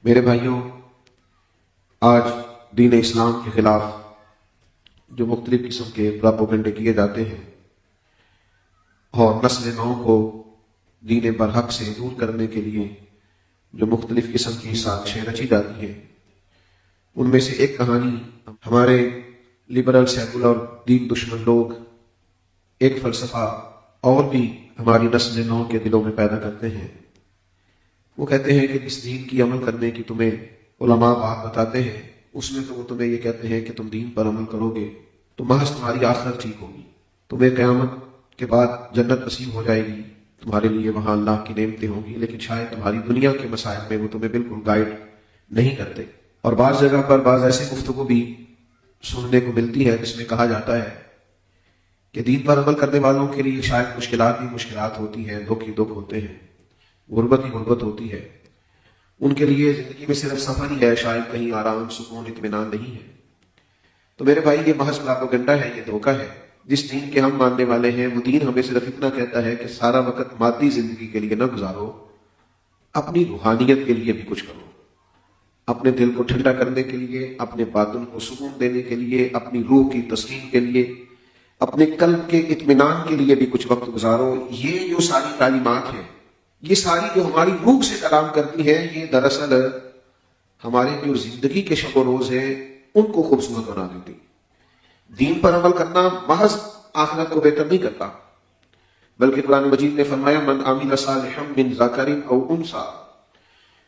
میرے بھائیوں، آج دین اسلام کے خلاف جو مختلف قسم کے پراپوگنڈے کیے جاتے ہیں اور نسل نو کو دین برحق سے دور کرنے کے لیے جو مختلف قسم کی سازشیں رچی جاتی ہیں، ان میں سے ایک کہانی ہمارے لبرل سیکولر دین دشمن لوگ ایک فلسفہ اور بھی ہماری نسل نو کے دلوں میں پیدا کرتے ہیں۔ وہ کہتے ہیں کہ جس دین کی عمل کرنے کی تمہیں علماء بات بتاتے ہیں، اس میں تو وہ تمہیں یہ کہتے ہیں کہ تم دین پر عمل کرو گے تو محض تمہاری آخرت ٹھیک ہوگی، تمہیں قیامت کے بعد جنت نصیب ہو جائے گی، تمہارے لیے وہاں اللہ کی نعمتیں ہوں گی، لیکن شاید تمہاری دنیا کے مسائل میں وہ تمہیں بالکل گائیڈ نہیں کرتے۔ اور بعض جگہ پر بعض ایسی گفتگو بھی سننے کو ملتی ہے جس میں کہا جاتا ہے کہ دین پر عمل کرنے والوں کے لیے شاید مشکلات ہی مشکلات ہوتی ہیں، دکھ ہی دکھ ہوتے ہیں، غربت ہی غربت ہوتی ہے، ان کے لیے زندگی میں صرف سفر ہی ہے، شاید کہیں آرام سکون اطمینان نہیں ہے۔ تو میرے بھائی، یہ محض پراپیگنڈا ہے، یہ دھوکہ ہے۔ جس دین کے ہم ماننے والے ہیں وہ دین ہمیں صرف اتنا کہتا ہے کہ سارا وقت مادی زندگی کے لیے نہ گزارو، اپنی روحانیت کے لیے بھی کچھ کرو، اپنے دل کو ٹھنڈا کرنے کے لیے، اپنے باطن کو سکون دینے کے لیے، اپنی روح کی تسکین کے لیے، اپنے قلب کے اطمینان کے لیے بھی کچھ وقت گزارو۔ یہ جو ساری تعلیمات ہیں، یہ ساری جو ہماری روح سے کلام کرتی ہے، یہ دراصل ہمارے جو زندگی کے شب و روز ہیں ان کو خوبصورت بنا دیتی۔ دین پر عمل کرنا محض آخرت کو بہتر نہیں کرتا، بلکہ قرآن مجید نے فرمایا من عمل صالحا من ذکر او انثی،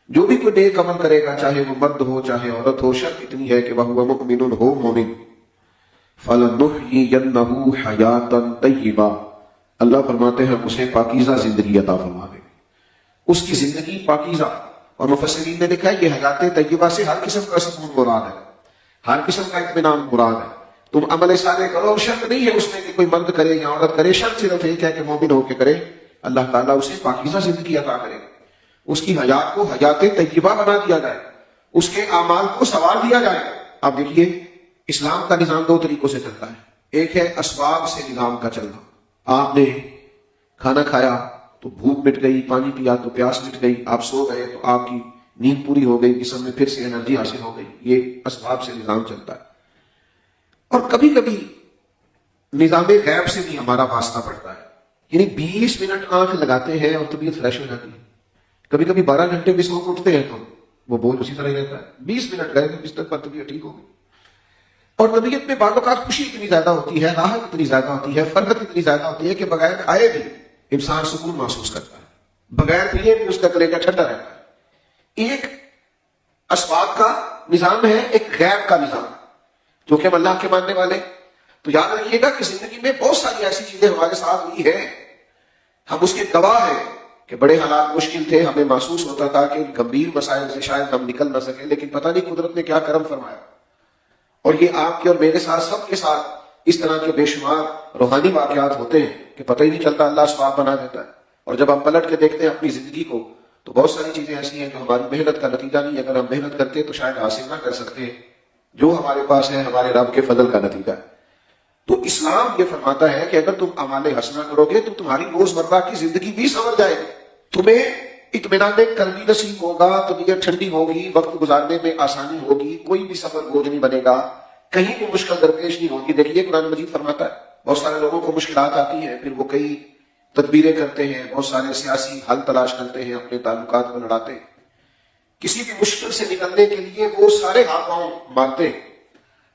جو بھی کوئی نیک عمل کرے گا، چاہے وہ مرد ہو چاہے عورت ہو، شرط اتنی ہے کہ وہ مؤمن ہو، مومن، فلنحیینہ حیاتا طیبہ، اللہ فرماتے ہیں اسے پاکیزہ زندگی عطا فرما دیں، اس کی زندگی پاکیزہ۔ اور مفسرین نے لکھا ہے یہ حیات طیبہ سے ہر قسم کا سکون مراد ہے، ہر قسم کا اطمینان مراد ہے۔ تم عمل صالح کرو، شرط نہیں ہے اس میں کہ کوئی مرد کرے یا عورت کرے، شرط صرف ایک ہے کہ مومن ہو کے کرے، اللہ تعالیٰ اسے پاکیزہ زندگی عطا کرے، اس کی حیات کو حیات طیبہ بنا دیا جائے، اس کے اعمال کو سنوار دیا جائے۔ آپ دیکھیے اسلام کا نظام دو طریقوں سے چلتا ہے، ایک ہے اسباب سے نظام کا چلنا، آپ نے کھانا کھایا تو بھوک مٹ گئی، پانی پیا تو پیاس مٹ گئی، آپ سو گئے تو آپ کی نیند پوری ہو گئی، جسم میں پھر سے انرجی حاصل ہو گئی، یہ اسباب سے نظام چلتا ہے۔ اور کبھی کبھی نظام غیب سے بھی ہمارا واسطہ پڑتا ہے، یعنی 20 منٹ آنکھ لگاتے ہیں اور طبیعت فریش ہو جاتی ہے، کبھی کبھی 12 گھنٹے بھی سو کے اٹھتے ہیں تو وہ بوجھ اسی طرح ہی رہتا ہے، 20 منٹ گئے تو بستر پر طبیعت ٹھیک ہو گئی۔ اور طبیعت میں بعض اوقات خوشی اتنی زیادہ ہوتی ہے، راحت اتنی زیادہ ہوتی ہے، فرحت اتنی زیادہ ہوتی ہے کہ بغیر کھائے بھی انسان سکون محسوس کرتا ہے، بغیر پیے بھی اس کا کلیجہ ٹھنڈا رہتا ہے۔ ایک اسباب کا نظام ہے، ایک غیب کا نظام، جو کہ ہم اللہ کے ماننے والے، تو یاد رکھیے گا کہ زندگی میں بہت ساری ایسی چیزیں ہمارے ساتھ ہوئی ہیں، ہم اس کے گواہ ہیں کہ بڑے حالات مشکل تھے، ہمیں محسوس ہوتا تھا کہ گمبھیر مسائل سے شاید ہم نکل نہ سکیں، لیکن پتہ نہیں قدرت نے کیا کرم فرمایا، اور یہ آپ کے اور میرے ساتھ، سب کے ساتھ اس طرح کے بے شمار روحانی واقعات ہوتے ہیں کہ پتہ ہی نہیں چلتا، اللہ اسباب بنا دیتا ہے۔ اور جب ہم پلٹ کے دیکھتے ہیں اپنی زندگی کو تو بہت ساری چیزیں ایسی ہیں جو ہماری محنت کا نتیجہ نہیں، اگر ہم محنت کرتے تو شاید حاصل نہ کر سکتے، جو ہمارے پاس ہے ہمارے رب کے فضل کا نتیجہ ہے۔ تو اسلام یہ فرماتا ہے کہ اگر تم اعمال حسنہ کرو گے تو تمہاری روزمرہ کی زندگی بھی سنور جائے گی، تمہیں اطمینان قلبی نصیب ہوگا، طبیعت ٹھنڈی ہوگی، وقت گزارنے میں آسانی ہوگی، کوئی بھی سفر بوجھ نہیں بنے گا، کہیں بھی مشکل درپیش نہیں ہوگی۔ دیکھیے قرآن مجید فرماتا ہے بہت سارے لوگوں کو مشکلات آتی ہیں، پھر وہ کئی تدبیریں کرتے ہیں، بہت سارے سیاسی حل تلاش کرتے ہیں، اپنے تعلقات کو لڑاتے ہیں، کسی بھی مشکل سے نکلنے کے لیے وہ سارے ہاتھ پاؤں مارتے ہیں،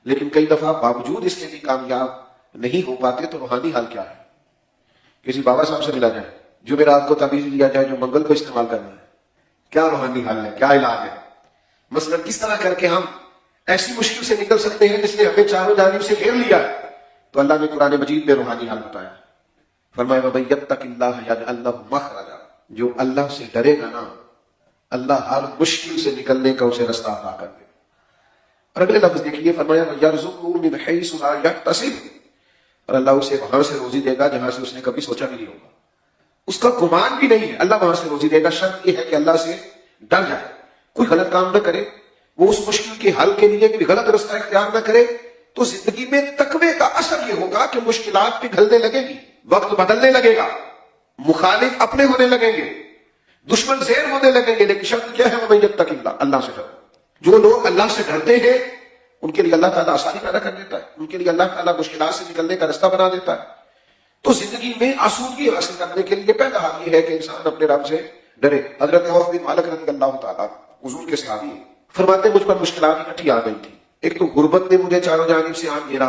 لیکن کئی دفعہ باوجود اس کے بھی کامیاب نہیں ہو پاتے۔ تو روحانی حل کیا ہے؟ کسی بابا صاحب سے ملا جائے، جمعرات کو تعویذ لیا جائے جو منگل کو استعمال کرنا ہے، کیا روحانی حل ہے، کیا علاج ہے؟ مثلا کس طرح کر کے ہم ایسی مشکل سے نکل سکتے ہیں جس نے ہمیں چاروں جانب سے گھیر لیا ہے؟ تو اللہ نے قرآن مجید میں روحانی حل بتایا، فرمایا وَمَن يَتَّقِ اللَّهَ يَجْعَل لَّهُ مَخْرَجًا، جو اللہ سے ڈرے گا نا، اللہ ہر مشکل سے نکلنے کا اسے رستہ عطا کر دے۔ اور اگلے لفظ دیکھیے، فرمایا وَيَرْزُقْهُ مِنْ حَيْثُ لَا يَحْتَسِبُ، اور اللہ اسے وہاں سے روزی دے گا جہاں سے اس نے کبھی سوچا بھی نہیں ہوگا، اس کا گمان بھی نہیں ہے، اللہ وہاں سے روزی دے گا۔ شرط یہ ہے کہ اللہ سے ڈر جائے، کوئی غلط کام نہ کرے، وہ اس مشکل کے حل کے لیے کوئی غلط رستہ اختیار نہ کرے، تو زندگی میں تقوی کا اثر یہ ہوگا کہ مشکلات پگھلنے لگے گی، وقت بدلنے لگے گا، مخالف اپنے ہونے لگیں گے، دشمن زیر ہونے لگیں گے، لیکن شرط کیا ہے؟ وَمَن يَتَّقِ اللَّهَ، اللہ سے ڈرو۔ جو لوگ اللہ سے ڈرتے ہیں ان کے لیے اللہ تعالیٰ آسانی پیدا کر دیتا ہے، ان کے لیے اللہ تعالیٰ مشکلات سے نکلنے کا رستہ بنا دیتا ہے۔ تو زندگی میں آسودگی حاصل کرنے کے لیے پہلا حال یہ ہے کہ انسان اپنے رب سے ڈرے۔ حضرت عوف بن مالک رضی اللہ تعالیٰ حضور کے صحابی ہیں، فرماتے ہیں مجھ پر مشکلات اکٹھی آ گئی تھی۔ ایک تو غربت نے مجھے چاروں جانب سے آن گھیرا،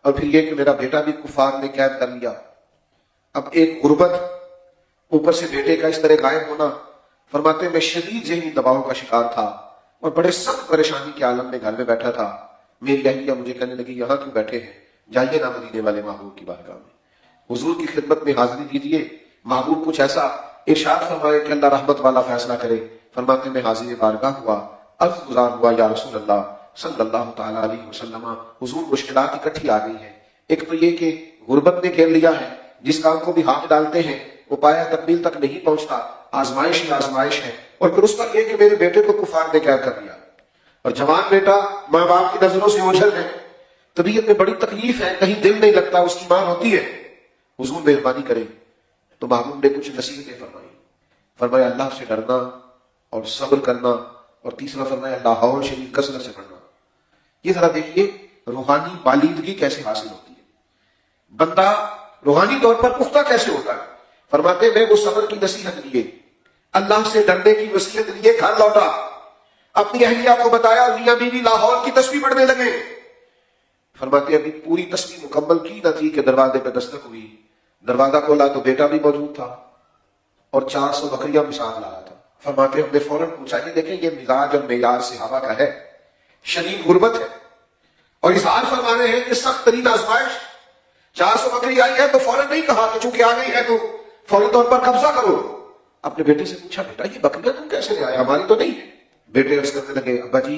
اور پھر یہ کہ میرا بیٹا بھی کفار نے قید کر لیا۔ اب ایک غربت، اوپر سے بیٹے کا اس طرح غائب ہونا۔ فرماتے ہیں میں شدید ذہنی دباؤ کا شکار تھا اور بڑے سخت پریشانی کے عالم میں گھر میں بیٹھا تھا۔ میری اہلیہ مجھے کہنے لگی یہاں کیوں بیٹھے ہیں، جائیے نہ مدینے والے محبوب کی بارگاہ میں، حضور کی خدمت میں حاضری دیجیے، محبوب کچھ ایسا ارشاد فرمائے کہ اللہ رحمت والا فیصلہ کرے۔ فرماتے میں حاضر بارگاہ ہوا، عرض گزار ہوا یا رسول اللہ صلی اللہ تعالیٰ علیہ وسلم، حضور مشکلات اکٹھی آ گئی ہیں۔ ایک تو یہ کہ غربت نے گھیر لیا ہے، جس کام کو بھی ہاتھ ڈالتے ہیں وہ پایا تکمیل تک نہیں پہنچتا، آزمائش ہی آزمائش ہے۔ اور پھر اس پر یہ کہ میرے بیٹے کو کفار نے قید کر دیا، اور جوان بیٹا ماں باپ کی نظروں سے اوجھل ہے، طبیعت میں بڑی تکلیف ہے، کہیں دل نہیں لگتا، اس کی ماں ہوتی ہے۔ حضور مہربانی کرے۔ تو محبوب نے کچھ نصیحتیں فرمائی، فرمایا اللہ سے ڈرنا اور صبر کرنا، اور تیسرا فرمایا اللہ حول شریف کثرت سے پڑھنا۔ یہ ذرا دیکھیے روحانی بالیدگی کیسے حاصل ہوتی ہے، بندہ روحانی طور پر پختہ کیسے ہوتا ہے۔ فرماتے میں وہ صبر کی نصیحت لیے، اللہ سے ڈرنے کی وصیت لیے، گھر لوٹا، اپنی اہلیہ کو بتایا، میاں بیوی لاہور کی تسبیح پڑھنے لگے۔ فرماتے ابھی پوری تسبیح مکمل کی نہ تھی کہ دروازے پہ دستک ہوئی، دروازہ کھولا تو بیٹا بھی موجود تھا اور 400 بکریاں مثال لایا تھا۔ فرماتے ہم نے فوراً پوچھا کہ دیکھیں یہ مزاج اور معیار صحابہ کا ہے، شدید غربت ہے، اور اظہار فرما رہے ہیں کہ سخت ترین آزمائش، 400 بکری آئی ہے تو فوراً نہیں کہا کہ چونکہ آ گئی ہے تو فوری طور پر قبضہ کرو۔ اپنے بیٹے سے پوچھا بیٹا یہ بکریاں تم کیسے لے آئے، ہماری تو نہیں ہے۔ بیٹے عرض کرنے لگے ابا جی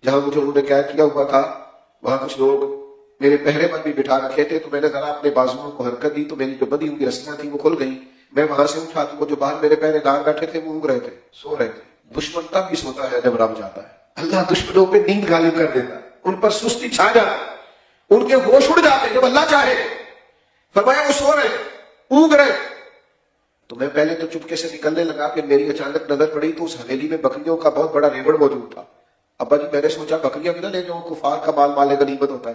جہاں مجھے انہوں نے قید کیا ہوا تھا وہاں کچھ لوگ میرے پہرے پر بھی بٹھا رکھے تھے، تو میں نے ذرا اپنے بازوؤں کو حرکت دی تو میری جو بندھی ہوئی رسیاں تھیں وہ کھل گئی، میں وہاں سے اٹھا تو وہ جو باہر میرے پہرے دار بیٹھے تھے وہ اونگ رہے تھے، سو رہے تھے۔ دشمن تب بھی سوتا ہے جب رب جاتا ہے، اللہ دشمنوں پہ نیند غالب کر دیتا ہے، ان پر سستی چھا جاتا ہے، ان کے ہوش اڑ جاتے ہیں جب اللہ چاہے۔ فرمایا وہ سو رہے اونگ رہے، تو میں پہلے تو چپکے سے نکلنے لگا کہ میری اچانک نظر پڑی تو اس حویلی میں بکریوں کا بہت بڑا ریوڑ موجود تھا۔ ابا جی میں نے سوچا بکریاں بھی نہ لے جاؤں، کفار کا مال مال غنیمت ہوتا ہے،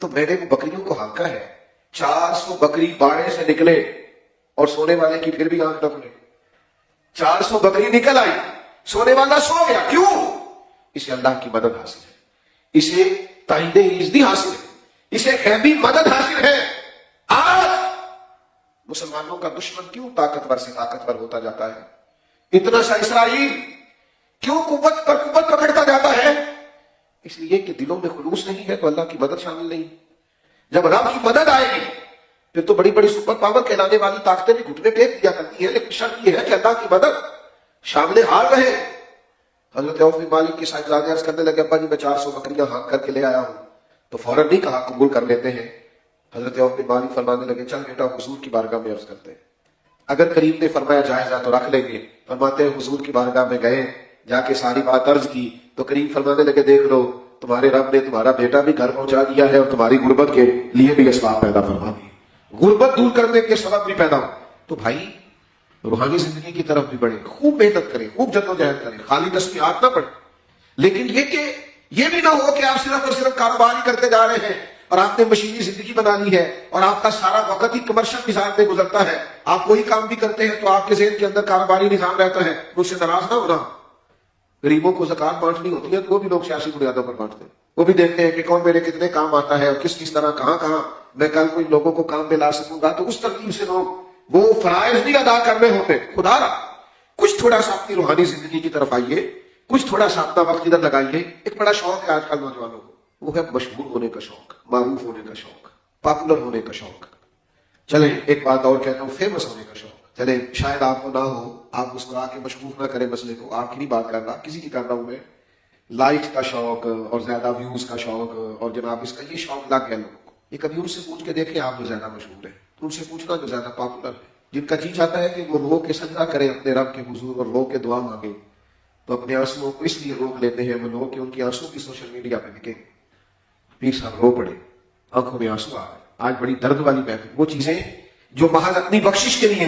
تو میں نے وہ بکریوں کو ہانکا ہے، 400 بکری باڑے سے نکلے اور سونے والے کی پھر بھی آنکھ نہ کھلے، 400 بکری نکل آئی، سونے والا سو گیا۔ کیوں؟ اسے اللہ کی مدد حاصل ہے، اسے تائید عزتی حاصل ہے، اسے غیبی مدد حاصل ہے۔ آج مسلمانوں کا دشمن کیوں طاقتور سے طاقتور ہوتا جاتا ہے، اتنا سا اسرائیل کیوں قوت پر قوت پکڑتا جاتا ہے؟ اس لیے کہ دلوں میں خلوص نہیں ہے تو اللہ کی مدد شامل نہیں۔ جب رب کی مدد آئے گی پھر تو بڑی بڑی سپر پاور کہلانے والی طاقتیں بھی گھٹنے ٹیک دیا کرتی ہیں، لیکن شرط یہ ہے کہ اللہ کی مدد شامل حال رہے۔ حضرت عوف بن مالک کے صاحبزادے عرض کرنے لگے ابا جی میں 400 بکریاں ہانک کر کے لے آیا ہوں، تو فوراً نہیں کہا قبول کر لیتے ہیں۔ حضرت عوف بن مالک فرمانے لگے چل بیٹا حضور کی بارگاہ میں عرض کرتے ہیں، اگر کریم نے فرمایا جائزہ تو رکھ لیں گے۔ فرماتے ہیں حضور کی بارگاہ میں گئے، جا کے ساری بات عرض کی تو کریم فرمانے لگے دیکھ لو تمہارے رب نے تمہارا بیٹا بھی گھر پہنچا دیا ہے اور تمہاری غربت کے لیے بھی اسباب پیدا فرما دی، غربت دور کرنے کے سبب بھی پیدا ہو۔ تو بھائی روحانی زندگی کی طرف بھی بڑھے، خوب محنت کریں، خوب جدوجہد کریں، خالی تسبیحات نہ پڑھیں، لیکن یہ کہ یہ بھی نہ ہو کہ آپ صرف اور صرف کاروبار ہی کرتے جا رہے ہیں اور آپ نے مشینی زندگی بنا لی ہے اور آپ کا سارا وقت ہی کمرشل نظام میں گزرتا ہے، آپ وہی کام بھی کرتے ہیں تو آپ کے ذہن کے اندر کاروباری نظام رہتا ہے، مجھ سے ناراض نہ ہونا۔ غریبوں کو زکات بانٹنی ہوتی ہے تو وہ بھی لوگ سیاسی بنیادوں پر بانٹتے ہیں، وہ بھی دیکھتے ہیں کہ کون میرے کتنے کام آتا ہے اور کس طرح کہاں کہاں میں کل کوئی لوگوں کو کام پہ لا سکوں گا، تو اس ترتیب سے لوگ وہ فرائض نہیں ادا کرنے ہوتے۔ خدا را کچھ تھوڑا سا اپنی روحانی زندگی کی طرف آئیے، کچھ تھوڑا سا اپنا وقت ادھر لگائیے۔ ایک بڑا شوق ہے آج کل نوجوانوں کو، وہ ہے مشہور ہونے کا شوق، معروف ہونے کا شوق، پاپولر ہونے کا شوق۔ چلیں ایک بات اور کہتا ہوں، فیمس ہونے کا شوق۔ چلیں شاید آپ کو نہ ہو، آپ مسکرا کے مشکوک نہ کریں مسئلے کو، آپ کی نہیں بات کر رہا، کسی کی کر رہا ہوں میں۔ لائک کا شوق اور زیادہ ویوز کا شوق اور جناب اس کا یہ شوق لگ گیا لوگوں کو۔ یہ کبھی ان سے پوچھ کے دیکھیں آپ جو زیادہ مشہور ہیں، ان سے پوچھنا جو زیادہ پاپولر ہے، جن کا جی چاہتا ہے کہ وہ رو کے سجدہ کریں اپنے رب کے حضور اور رو کے دعا مانگیں، تو اپنے آنسوؤں کو اس لیے روک لیتے ہیں وہ لوگ کہ ان کی آنسو کی سوشل میڈیا پہ دکھیں، پیر صاحب رو پڑے، آنکھوں میں آنسو آ گئے۔ آج بڑی درد والی محفل، وہ چیزیں جو محض اپنی بخشش کے لیے،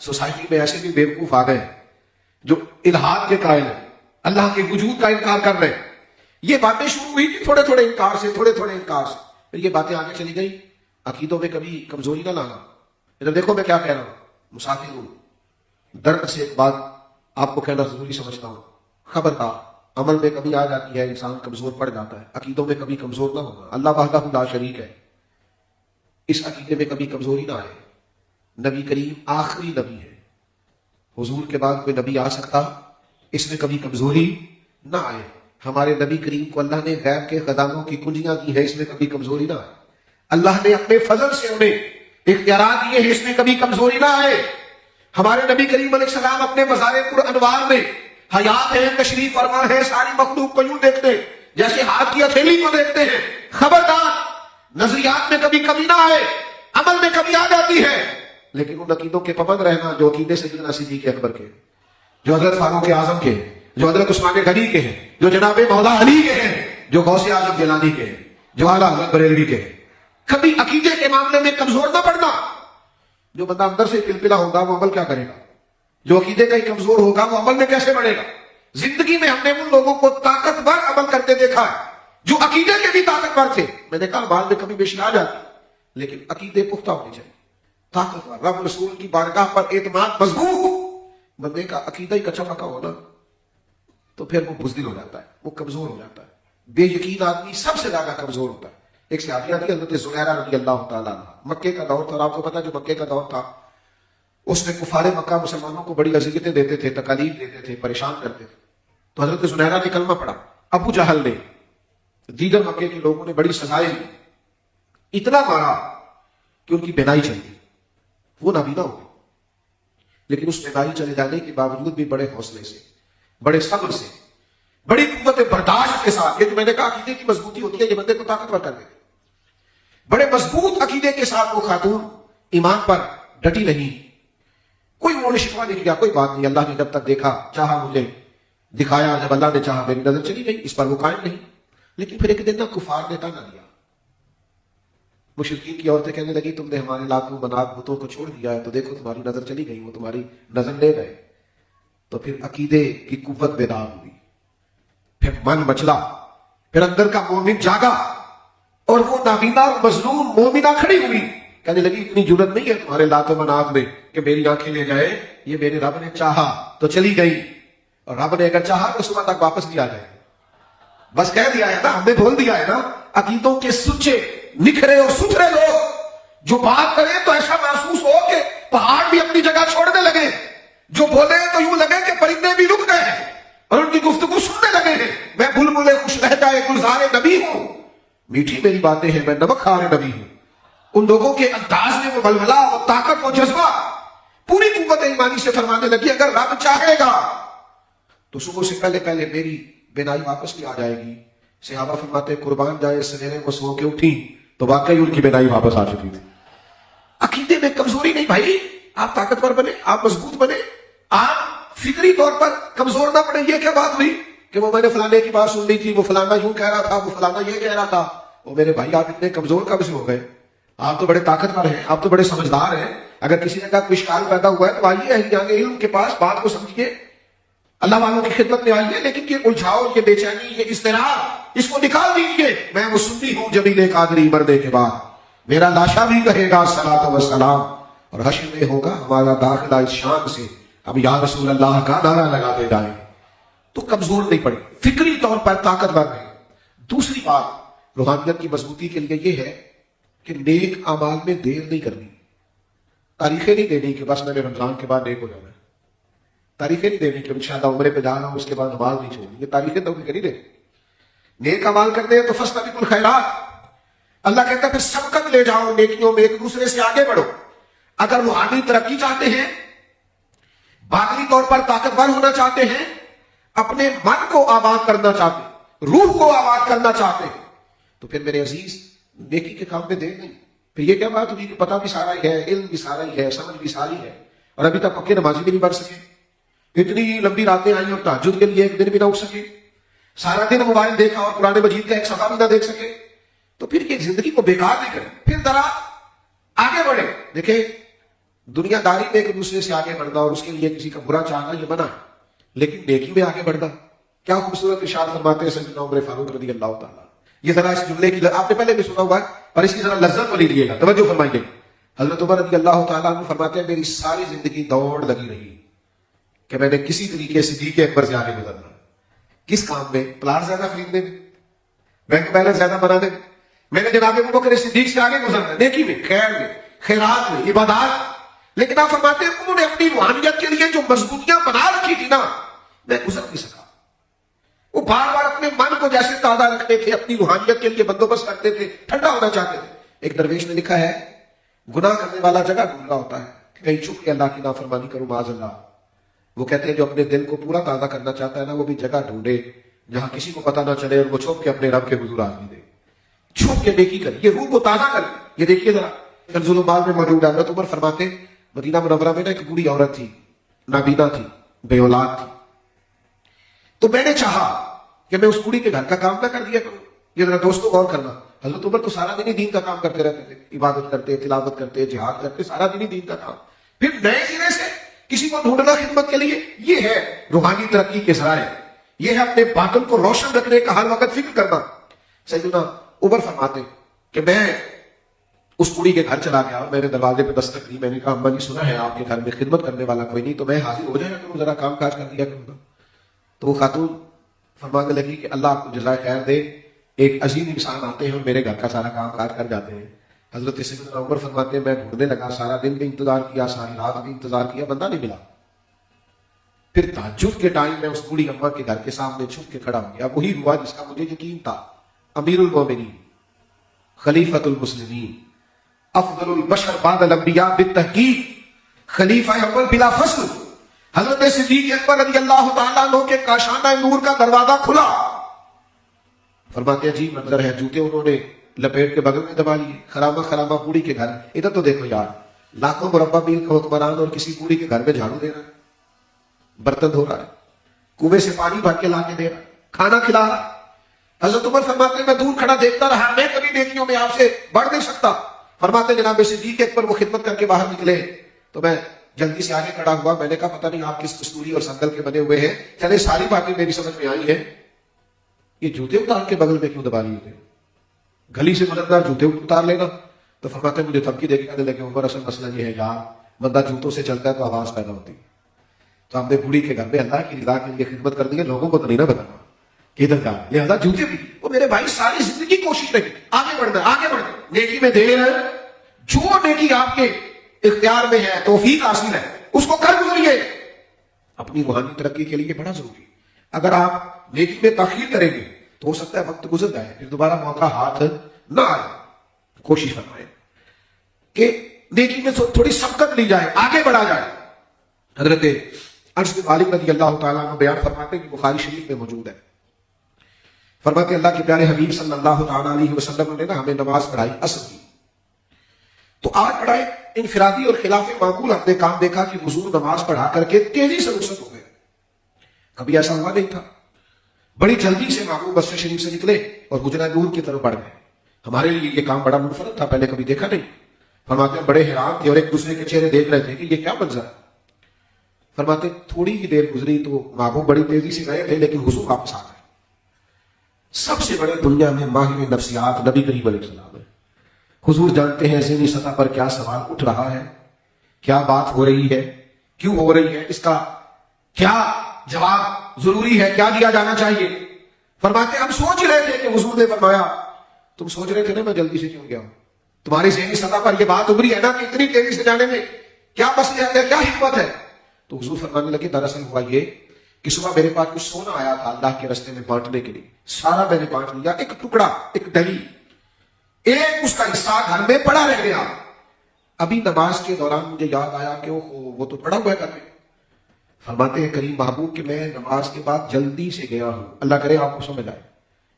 سوسائٹی میں ایسے بھی بیوقوف آ گئے جو الحاد کے قائل ہیں، اللہ کے وجود کا انکار کر رہے ہیں۔ یہ باتیں شروع ہوئی تھی تھوڑے تھوڑے انکار سے، تھوڑے تھوڑے انکار سے، پھر یہ باتیں آگے چلی گئی۔ عقیدوں میں کبھی کمزوری نہ لانا۔ ادھر دیکھو میں کیا کہہ رہا ہوں، مسافر ہوں، درد سے ایک بات آپ کو کہنا ضروری سمجھتا ہوں، خبردار، عمل میں کمی آ جاتی ہے، انسان کمزور پڑ جاتا ہے، عقیدوں میں کبھی کمزور نہ ہونا۔ اللہ وحدہ لا شریک ہے، اس عقیدے میں کبھی کمزوری نہ آئے۔ نبی کریم آخری نبی ہے، حضور کے بعد کوئی نبی آ سکتا، اس میں کبھی کمزوری نہ آئے۔ ہمارے نبی کریم کو اللہ نے غیب کے خزانوں کی کنجیاں دی ہے، اس میں کبھی کمزوری نہ آئے۔ اللہ نے اپنے فضل سے انہیں اختیارات دیے ہیں، اس میں کبھی کمزوری نہ آئے۔ ہمارے نبی کریم علیہ السلام اپنے مزار پر انوار میں حیات ہیں، تشریف فرما ہے، ساری مخلوق کو یوں دیکھتے ہیں جیسے ہاتھ کی ہتھیلی کو دیکھتے ہیں۔ خبردار، نظریات میں کبھی کمی نہ آئے، عمل میں کمی آ جاتی ہے، لیکن ان عقیدوں کے پابند رہنا جو عقیدے سیدنا صدیق اکبر کے، جو حضرت فاروق اعظم کے، جو حضرت عثمان غنی کے ہیں، جو جناب مولا علی کے ہیں، جو غوث اعظم جیلانی کے ہیں، جو اعلیٰ حضرت بریلوی کے ہیں۔ کبھی عقیدے کے معاملے میں کمزور نہ پڑنا۔ جو بندہ اندر سے پلپلا ہوگا وہ عمل کیا کرے گا؟ جو عقیدے کا ہی کمزور ہوگا وہ عمل میں کیسے بڑھے گا؟ زندگی میں ہم نے ان لوگوں کو طاقتور عمل کرتے دیکھا ہے جو عقیدے کے بھی طاقتور تھے۔ میں نے کہا مال میں کمی بیشی آ جاتی، لیکن عقیدے پختہ ہونے چاہیے، طاقتور، رب رسول کی بارگاہ پر اعتماد مضبوط۔ بندے کا عقیدہ ہی کچا پکا ہونا تو پھر وہ بزدل ہو جاتا ہے، وہ کمزور ہو جاتا ہے۔ بے یقین آدمی سب سے زیادہ کمزور ہوتا ہے۔ ایک صحابیہ تھی حضرت زبیرہ رضی اللہ تعالیٰ عنہ، مکے کا دور تھا، اور آپ کو پتا جو مکے کا دور تھا اس میں کفار مکہ مسلمانوں کو بڑی اذیتیں دیتے تھے، تکالیف دیتے تھے، پریشان کرتے تھے۔ تو حضرت زبیرہ نے کلمہ پڑھا، ابو جہل نے، دیگر مکے کے لوگوں نے بڑی سزائیں دی، اتنا مارا کہ ان کی بینائی چلی گئی، وہ نابینا ہو گئے۔ لیکن اس بینائی چلے جانے کے باوجود بھی بڑے حوصلے سے، بڑے صبر سے، بڑی قوت برداشت کے ساتھ، یہ جو میں نے کہا عقیدے کی مضبوطی ہوتی ہے، یہ بندے کو طاقتور کر دیتی ہے۔ بڑے مضبوط عقیدے کے ساتھ وہ خاتون ایمان پر ڈٹی رہی، کوئی انہوں نے شکوہ نہیں کیا، کوئی بات نہیں، اللہ نے جب تک دیکھا چاہا مجھے دکھایا، جب اللہ نے چاہا میری نظر چلی گئی، اس پر وہ قائم نہیں۔ لیکن پھر ایک دن نا کفار نے تانا دیا، مشرکین کی عورتیں کہنے لگی تم نے ہمارے لاکھوں منات بتوں کو چھوڑ دیا ہے، تو دیکھو تمہاری نظر چلی گئی، وہ تمہاری نظر لے گئے۔ تو پھر عقیدے کی قوت بیدار ہوئی، پھر من مچلا، پھر اندر کا مومن جاگا، اور وہ نابینا اور مظلوم مومنہ کھڑی ہوئی، کہنے لگی اتنی جرت نہیں ہے تمہارے لات و منات میں کہ میری آنکھیں لے جائے، یہ میرے رب نے چاہا تو چلی گئی، اور رب نے اگر چاہا تو صبح تک واپس بھی آ جائے۔ بس کہہ دیا ہے نا، ہم نے بول دیا ہے نا۔ عقیدوں کے سچے نکھرے اور ستھرے لوگ جو بات کریں تو ایسا محسوس ہو کہ پہاڑ بھی اپنی جگہ چھوڑنے لگے، جو بولے تو یوں لگے کہ پرندے بھی رک گئے ہیں اور ان کی گفتگو سننے لگے ہیں۔ میں بلبل خوش لہجہ گلزار نبی ہوں، میٹھی میری باتیں ہیں، میں نمک خوار نبی ہوں۔ ان لوگوں کے انداز میں وہ بلبلا، وہ طاقت، وہ جذبہ، پوری قوت ایمانی سے فرمانے لگی اگر رب چاہے گا تو صبح سے پہلے پہلے میری بینائی واپس بھی آ جائے گی۔ صحابہ فرماتے قربان جائے سویرے وہ سو کے اٹھی تو واقعی ان کی بینائی واپس آ چکی تھی۔ عقیدے میں کمزوری نہیں بھائی، آپ طاقتور بنے، آپ مضبوط بنے، آپ فکری طور پر کمزور نہ پڑے۔ یہ کیا بات ہوئی کہ وہ میں نے فلانے کی بات سن لی تھی، وہ فلانا یوں کہہ رہا تھا، وہ فلانا یہ کہہ رہا تھا۔ وہ میرے بھائی آپ اتنے کمزور کب سے ہو گئے؟ آپ تو بڑے طاقتور ہیں، آپ تو بڑے سمجھدار ہیں۔ اگر کسی نے کہا کوئی اشکال پیدا ہوا ہے تو آئیے اہل علم کے پاس، بات کو سمجھیے، اللہ والوں کی خدمت میں آئیے، لیکن یہ الجھاؤ، یہ بے چینی، یہ اضطراب، اس کو نکال دیجیے۔ میں وہ سنی ہوں جمیل قادری مرنے کے بعد، میرا لاشا بھی کہے گا صلاۃ و سلام، اور حشر میں ہوگا ہمارا داخلہ اس شان سے ہم یا رسول اللہ کا نعرہ لگاتے جائیں۔ تو کمزور نہیں پڑے، فکری طور پر طاقتور نہیں۔ دوسری بات روحانیت کی مضبوطی کے لیے یہ ہے کہ نیک اعمال میں دیر نہیں کرنی۔ تاریخیں نہیں دینی کہ بس میں نے رمضان کے بعد نیک ہو جانا ہے، تاریخیں نہیں دینی کہ انشاءاللہ عمرے پہ جانا ہوں اس کے بعد نماز نہیں چھوڑنی، یہ تاریخیں تو نہیں دینی۔ نیک اعمال کرنے ہیں تو فاستبقوا الخیرات، اللہ کہتا ہے پھر سبقت لے جاؤ نیکیوں میں، ایک دوسرے سے آگے بڑھو۔ اگر روحانی ترقی چاہتے ہیں، باطنی طور پر طاقتور ہونا چاہتے ہیں، اپنے من کو آباد کرنا چاہتے ہیں، روح کو آباد کرنا چاہتے ہیں، تو پھر میرے عزیز نیکی کے کام میں دیر نہیں۔ پھر یہ کیا بات ہوئی کہ پتہ بھی سارا ہی ہے، علم بھی سارا ہی ہے، سمجھ بھی ساری ہے، اور ابھی تک پکے نمازی بھی نہیں بن سکے، اتنی لمبی راتیں آئیں اور تہجد کے لیے ایک دن بھی نہ اٹھ سکے، سارا دن موبائل دیکھا اور قرآن مجید کا ایک صفحہ بھی نہ دیکھ سکے، تو پھر یہ زندگی کو بیکار نہیں کریں، پھر ذرا آگے بڑھے۔ دیکھیں دنیا داری میں ایک دوسرے سے آگے بڑھنا اور اس کے لیے کسی کا برا چاہنا یہ منع ہے، لیکن نیکی میں آگے بڑھنا کیا خوبصورت ارشاد فرماتے ہیں سیدنا عمر فاروق رضی اللہ تعالیٰ. یہ ذرا اس جملے کی آپ نے پہلے بھی سنا ہوا ہے پر اس کی ذرا لذت والی لیے گا، توجہ فرمائیے. حضرت عمر رضی اللہ تعالیٰ عنہ فرماتے ہیں میری ساری زندگی دوڑ لگی رہی کہ میں نے کسی طریقے سے صدیق اکبر سے آگے گزرنا. کس کام میں؟ پلاٹ زیادہ خریدنے میں، بینک بیلنس زیادہ بنانے میں. میں نے جناب ابوبکر صدیق سے آگے گزرنا، نیکی میں، خیر میں، خیرات میں، عبادات. لیکن آپ فرماتے ہیں انہوں نے اپنی روحانیت کے لیے جو مضبوطیاں بنا رکھی تھی نا، میں گزر نہیں سکا. وہ بار بار اپنے من کو جیسے تازہ رکھتے تھے، اپنی روحانیت کے لیے بندوبست کرتے تھے، ٹھنڈا ہونا چاہتے تھے. ایک درویش نے لکھا ہے گناہ کرنے والا جگہ ڈھونڈ رہا ہوتا ہے کہ کہیں چھپ کے اللہ کی نافرمانی کروں معاذ اللہ. وہ کہتے ہیں جو اپنے دل کو پورا تازہ کرنا چاہتا ہے نا، وہ بھی جگہ ڈھونڈے جہاں کسی کو پتہ نہ چلے اور وہ چھپ کے اپنے رب کے حضور آدمی دے، چھپ کے نیکی کرے، یہ روح کو تازہ کرے. یہ دیکھیے ذرا کنز المال میں موجود ہے. حضرت عمر فرماتے ہیں مدینہ منورہ میں نا ایک بوڑھی عورت تھی، نابینا تھی، بے اولاد تھی. تو میں نے چاہا کہ میں اس بوڑھی کے گھر کا کام نہ کر دیا کروں. یہ ذرا دوستوں غور کرنا، حضرت عمر تو سارا دن ہی دین کا کام کرتے رہتے تھے، عبادت کرتے، تلاوت کرتے، جہاد کرتے، سارا دن ہی دین کا کام. پھر نئے سرے سے کسی کو ڈھونڈنا خدمت کے لیے، یہ ہے روحانی ترقی کے ذرائع، یہ ہے اپنے باطن کو روشن رکھنے کا ہر وقت فکر کرنا. سیدنا عمر فرماتے کہ میں اس کڑی کے گھر چلا گیا، میرے دروازے پہ دستک دی، میں نے کہا اما جی سنا ہے آپ کے گھر میں خدمت کرنے والا کوئی نہیں، تو میں حاضر ہو جایا کروں، ذرا کام کاج کر دیا کروں. تو وہ خاتون فرمانے لگی کہ اللہ آپ کو جزائے خیر دے، ایک عظیم انسان آتے ہیں اور میرے گھر کا سارا کام کاج کر جاتے ہیں. حضرت سیدنا عمر فرماتے ہیں میں ڈھونڈنے لگا، سارا دن بھی انتظار کیا، ساری رات بھی انتظار کیا، بندہ نہیں ملا. پھر تہجد کے ٹائم میں اس بوڑھی اماں کے گھر کے سامنے چھپ کے کھڑا ہو گیا. وہی ہوا جس کا مجھے یقین تھا، امیر المومنین، خلیفۃ المسلمین، افضل البشر بعد الانبیاء بالتحقیق، خلیفہ اول بلا فصل، حضرت صدیق اکبر رضی اللہ تعالیٰ عنہ کے کاشانہ نور کا دروازہ کھلا. فرماتے ہیں جی منظر ہے، جوتے انہوں نے لپیٹ کے بغل میں دبا لیے، خرامہ خرامہ بوڑھی کے گھر. ادھر تو دیکھو یار، لاکھوں مربع میل کا حکمران اور کسی بوڑھی کے گھر میں جھاڑو دے رہا ہے، برتن دھو رہا ہے، کنویں سے پانی بھر کے لا کے دے رہا ہے، کھانا کھلا رہا ہے. حضرت عمر فرماتے ہیں میں دور کھڑا دیکھتا رہا، میں کبھی نیکیوں میں آپ سے بڑھ نہیں سکتا. فرماتے ہیں جناب صدیق اکبر وہ خدمت کر کے باہر نکلے تو میں جلدی سے آگے کھڑا ہوا. میں نے کہا پتہ نہیں آپ کس کستوری اور سندل کے بنے ہوئے ہیں، چلے ساری باتیں میری سمجھ میں آئی ہیں. یہ جوتے اتار کے بغل میں کیوں دبا لیے تھے؟ گلی سے گزرنا جوتے اتار لینا. تو فرماتے ہیں مجھے دھمکی دے کے کہنے لگے عمر اصل مسئلہ یہ ہے یار، بندہ جوتوں سے چلتا ہے تو آواز پیدا ہوتی ہے. تو ہم نے بوڑھی کے گھر میں اللہ کی رضا کے لیے خدمت کر دی ہے، لوگوں کو تو نہیں نہ بتانا کہ ادھر جا. لہٰذا جوتے بھی وہ میرے بھائی ساری زندگی کوشش رہی آگے بڑھنا، آگے بڑھنا، نیکی میں دیر ہے. جو نیکی آپ کے اختیار میں ہے، توفیق حاصل ہے، اس کو کر گزریے. اپنی روحانی ترقی کے لیے بڑا ضروری. اگر آپ نیکی میں تاخیر کریں گے تو ہو سکتا ہے وقت گزر جائے، پھر دوبارہ موقع ہاتھ نہ آئے. کوشش فرمائیں کہ نیکی میں تھوڑی سبقت لی جائے، آگے بڑھا جائے. حضرت انس بن مالک رضی اللہ تعالیٰ عنہ بیان فرماتے ہیں کہ بخاری شریف میں موجود ہے. فرماتے اللہ کے پیارے حبیب صلی اللہ تعالیٰ علیہ وسلم نے نا ہمیں نماز پڑھائی عصر کی. تو آج بڑا ایک انفرادی اور خلاف معقول ہم نے کام دیکھا کہ حضور نماز پڑھا کر کے تیزی سے رخصت ہو گئے. کبھی ایسا ہوا نہیں تھا. بڑی جلدی سے محبوب مسجد شریف سے نکلے اور حجرہ نور کی طرف بڑھ گئے. ہمارے لیے یہ کام بڑا منفرد تھا، پہلے کبھی دیکھا نہیں. فرماتے ہیں بڑے حیران تھے اور ایک دوسرے کے چہرے دیکھ رہے تھے کہ یہ کیا منظر ہے. فرماتے تھوڑی ہی دیر گزری تو محبوب بڑی تیزی سے گئے تھے لیکن حضور واپس آ گئے. سب سے بڑے دنیا میں ماہر نفسیات نبی کریم علیہ السلام ہے. حضور جانتے ہیں ذہنی سطح پر کیا سوال اٹھ رہا ہے، کیا بات ہو رہی ہے، کیوں ہو رہی ہے، اس کا کیا جواب ضروری ہے، کیا دیا جانا چاہیے. فرماتے ہم سوچ رہے تھے کہ حضور نے فرمایا تم سوچ رہے تھے نا میں جلدی سے کیوں گیا ہوں. تمہاری ذہنی سطح پر یہ بات ابھری ہے نا کہ اتنی تیزی سے جانے میں کیا مصلحت ہے، کیا حکمت ہے. تو حضور فرمانے لگے دراصل ہوا یہ کہ صبح میرے پاس کچھ سونا آیا تھا اللہ کے راستے میں بانٹنے کے لیے، سارا میں نے بانٹ لیا. ایک ٹکڑا، ایک ڈلی، ایک اس کا حصہ گھر میں پڑا رہ گیا. ابھی نماز کے دوران مجھے یاد آیا کہ وہ تو پڑا ہوا ہے گھر میں. فرماتے ہیں کریم محبوب کہ میں نماز کے بعد جلدی سے گیا ہوں. اللہ کرے آپ کو سمجھ آئے،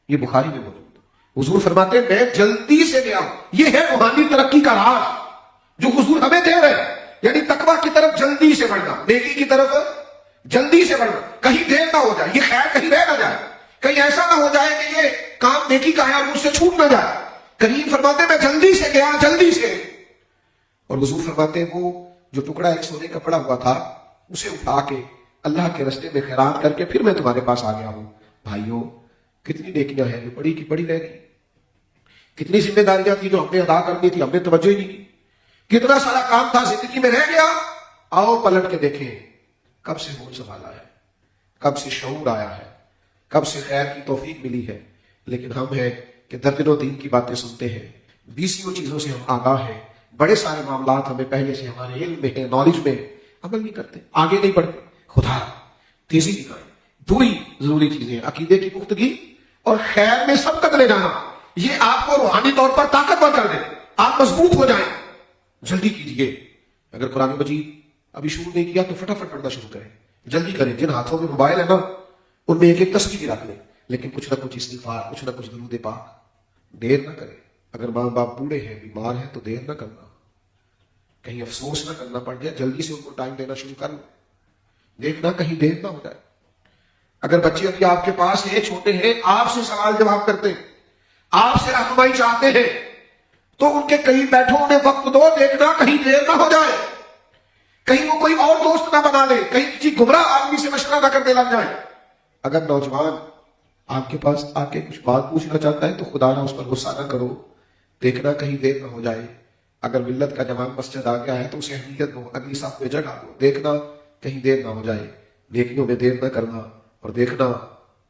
یہ بخاری میں موجود. حضور فرماتے ہیں میں جلدی سے گیا ہوں. یہ ہے روحانی ترقی کا راز جو حضور ہمیں دے رہے ہیں، یعنی تقویٰ کی طرف جلدی سے بڑھنا، نیکی کی طرف جلدی سے بڑھنا. کہیں دیر نہ ہو جائے، یہ خیر کہیں رہ نہ جائے، کہیں ایسا نہ ہو جائے کہ یہ کام نیکی کا ہے اور مجھ سے چھوٹ نہ جائے. کریم فرماتے ہیں میں جلدی سے گیا، جلدی سے. اور حضور فرماتے ہیں وہ جو ٹکڑا ایک سونے کا پڑا ہوا تھا اسے اٹھا کے اللہ کے رستے میں خیرات کر کے پھر میں تمہارے پاس آ گیا ہوں. بھائیوں کتنی نیکیاں ہیں جو پڑی کی پڑی رہ گئی, کتنی ذمہ داریاں تھی جو ہم نے ادا کرنی تھی ہم نے توجہ ہی نہیں کی, کتنا سارا کام تھا زندگی میں رہ گیا. آؤ پلٹ کے دیکھیں کب سے ہوش سنبھالا ہے, کب سے شعور آیا ہے, کب سے خیر کی توفیق ملی ہے. لیکن ہم ہیں کہ درجنوں دین کی باتیں سنتے ہیں, بیسیوں چیزوں سے ہم آگاہ ہیں, بڑے سارے معاملات ہمیں پہلے سے ہمارے علم میں ہے, نالج میں, عمل نہیں کرتے, آگے نہیں بڑھتے. خدا تیزی دکھائے. دوسری ضروری چیزیں عقیدے کی پختگی اور خیر میں سبقت لے جانا, یہ آپ کو روحانی طور پر طاقتور کر دے, آپ مضبوط ہو جائیں. جلدی کیجیے, اگر قرآن مجید ابھی شروع نہیں کیا تو فٹافٹ پڑھنا شروع کریں, جلدی کریں. جن ہاتھوں میں موبائل ہے نا ان میں ایک ایک تصویر رکھ لیں, لیکن کچھ نہ کچھ استغفار, کچھ نہ کچھ درود پاک. دیر نہ کریں. اگر ماں باپ بوڑھے ہیں بیمار ہیں تو دیر نہ کرنا, کہیں افسوس نہ کرنا پڑ جائے, جلدی سے ان کو ٹائم دینا شروع کر لو, دیکھنا کہیں دیر نہ ہو جائے. اگر بچے ابھی آپ کے پاس ہیں, چھوٹے ہیں, آپ سے سوال جواب کرتے ہیں, آپ سے رہنمائی چاہتے ہیں, تو ان کے کہیں بیٹھو انہیں وقت دو, دیکھنا کہیں دیر نہ ہو جائے, کہیں وہ کوئی اور دوست نہ بنا لے, کہیں کسی گمراہ آدمی سے مشورہ نہ کرنے لگ جائے. اگر نوجوان آپ کے پاس آ کے کچھ بات پوچھنا چاہتا ہے تو خدا نہ اس پر غصہ نہ کرو, دیکھنا کہیں دیر نہ ہو جائے. اگر ملت کا جوان مسجد آ گیا ہے تو اسے اہمیت دو, اگلی صف میں جگہ دو, دیکھنا کہیں دیر نہ ہو جائے. نیکیوں میں دیر نہ کرنا, اور دیکھنا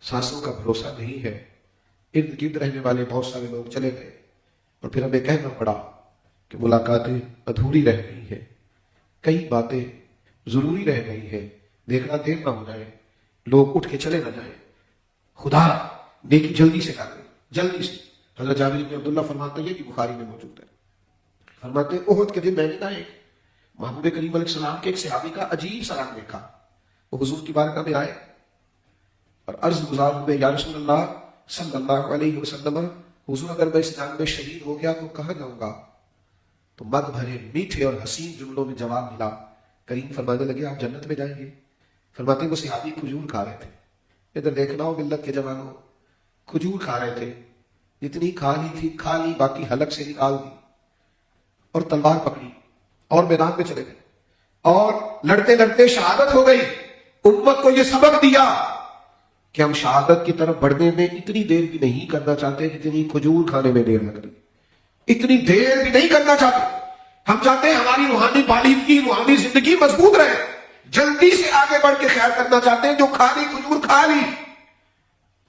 سانسوں کا بھروسہ نہیں ہے. ارد گرد رہنے والے بہت سارے لوگ چلے گئے اور پھر ہمیں کہنا پڑا کہ ملاقاتیں ادھوری رہ گئی ہے, کئی باتیں ضروری رہ گئی ہے, دیکھنا دیر نہ ہو جائے, لوگ اٹھ کے چلے نہ جائیں. خدا نیکی جلدی سے کر دے, جلدی سے. حضرت جابر بن عبداللہ فرماتے ہیں کہ بخاری میں موجود ہے, فرماتے ہیں احد کے دن میں نے نا ایک محبوب کریم علیہ السلام کے ایک صحابی کا عجیب سا رنگ دیکھا. وہ حضور کی بارگاہ میں آئے اور عرض گزار ہوئے, یا رسول اللہ صلی اللہ علیہ وسلم, حضور اگر میں اس جنگ میں شہید ہو گیا تو کہاں جاؤں گا؟ تو مد بھرے میٹھے اور حسین جملوں میں جواب ملا. کریم فرمانے لگے آپ جنت میں جائیں گے. فرماتے ہیں وہ صحابی کھجور کھا رہے تھے, ادھر دیکھنا ہو ملت کے جوانوں, کھجور کھا رہے تھے, جتنی کھا لی تھی کھا لی, باقی حلق سے نکال دی اور تلوار پکڑی اور میدان میں چلے گئے, اور لڑتے لڑتے شہادت ہو گئی. امت کو یہ سبق دیا کہ ہم شہادت کی طرف بڑھنے میں اتنی دیر بھی نہیں کرنا چاہتے جتنی کھجور کھانے میں دیر لگ رہی, اتنی دیر بھی نہیں کرنا چاہتے. ہم چاہتے ہیں ہماری روحانی بالغی, روحانی زندگی مضبوط رہے, جلدی سے آگے بڑھ کے خیر کرنا چاہتے ہیں. جو کھا لی کھجور کھا لی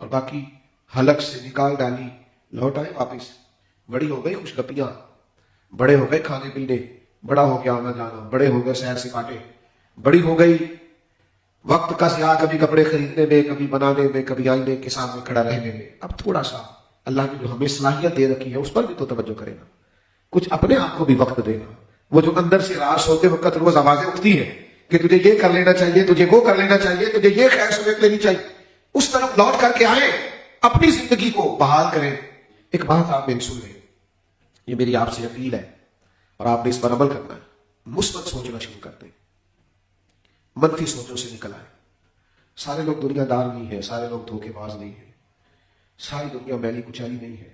اور باقی حلق سے نکال ڈالی, لوٹ آئے واپس. بڑی ہو گئی خوش گپیاں, بڑے ہو گئے کھانے پینے, بڑا ہو گیا آنا جانا, بڑے ہو گئے سیر سپاٹے, بڑی ہو گئی وقت کا ضیاع, کبھی کپڑے خریدنے میں, کبھی بنانے میں, کبھی آئینے کے سامنے کھڑا رہنے میں. اب تھوڑا سا اللہ نے جو ہمیں صلاحیت دے رکھی ہے اس پر بھی تو توجہ کرے نا, کچھ اپنے آپ کو بھی وقت دینا. وہ جو اندر سے راز ہوتے وقت روز آوازیں اٹھتی ہیں کہ تجھے یہ کر لینا چاہیے, تجھے وہ کر لینا چاہیے, تجھے یہ خیر سمیت لینی چاہیے, اس طرف لوٹ کر کے آئیں, اپنی زندگی کو بحال کریں. ایک بات آپ میری سن لیں, یہ میری آپ سے اپیل ہے اور آپ نے اس پر عمل کرنا ہے. مثبت سوچنا شروع کر دیں, منفی سوچوں سے نکل آئے. سارے لوگ دنیا دار نہیں ہے, سارے لوگ دھوکے باز نہیں ہے, ساری دنیا میلی کچالی نہیں ہے.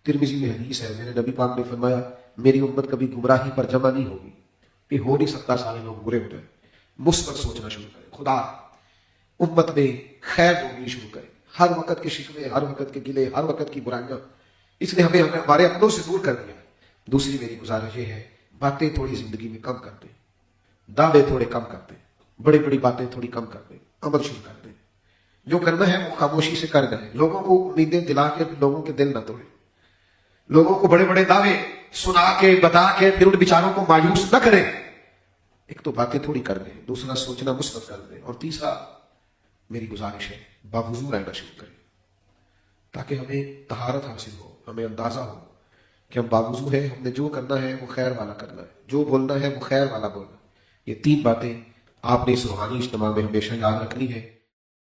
ترمذی میں حدیث ہے, میرے نبی پاک نے فرمایا میری امت کبھی گمراہی پر جمع نہیں ہوگی. یہ ہو نہیں سکتا سارے لوگ برے ہو جائیں. مثبت سوچنا شروع کریں, خدا امت میں خیر ڈھونڈنی شروع کریں. ہر وقت کے شکوے, ہر وقت کے گلے, ہر وقت کی برائیاں, اس نے ہمیں ہمارے اپنوں سے دور کر دیا. دوسری میری گزارش یہ ہے, باتیں تھوڑی زندگی میں کم کر دیں, دعوے تھوڑے کم کر دیں, بڑی بڑی باتیں تھوڑی کم کر دیں, عمل شروع کر دیں. جو کرنا ہے وہ خاموشی سے کر دیں. لوگوں کو امیدیں دلا کے لوگوں کے دل نہ توڑیں. لوگوں کو بڑے بڑے دعوے سنا کے بتا کے پھر ان بیچاروں کو مایوس نہ کریں. ایک تو باتیں تھوڑی کر دیں, دوسرا سوچنا مثبت کر دیں, اور تیسرا میری گزارش ہے باوضو رہنا شروع کریں, تاکہ ہمیں طہارت حاصل ہو, ہمیں اندازہ ہو کہ ہم باوضو ہیں, ہم نے جو کرنا ہے وہ خیر والا کرنا ہے, جو بولنا ہے وہ خیر والا بولنا ہے. یہ تین باتیں آپ نے اس روحانی اجتماع میں ہمیشہ یاد رکھنی ہے.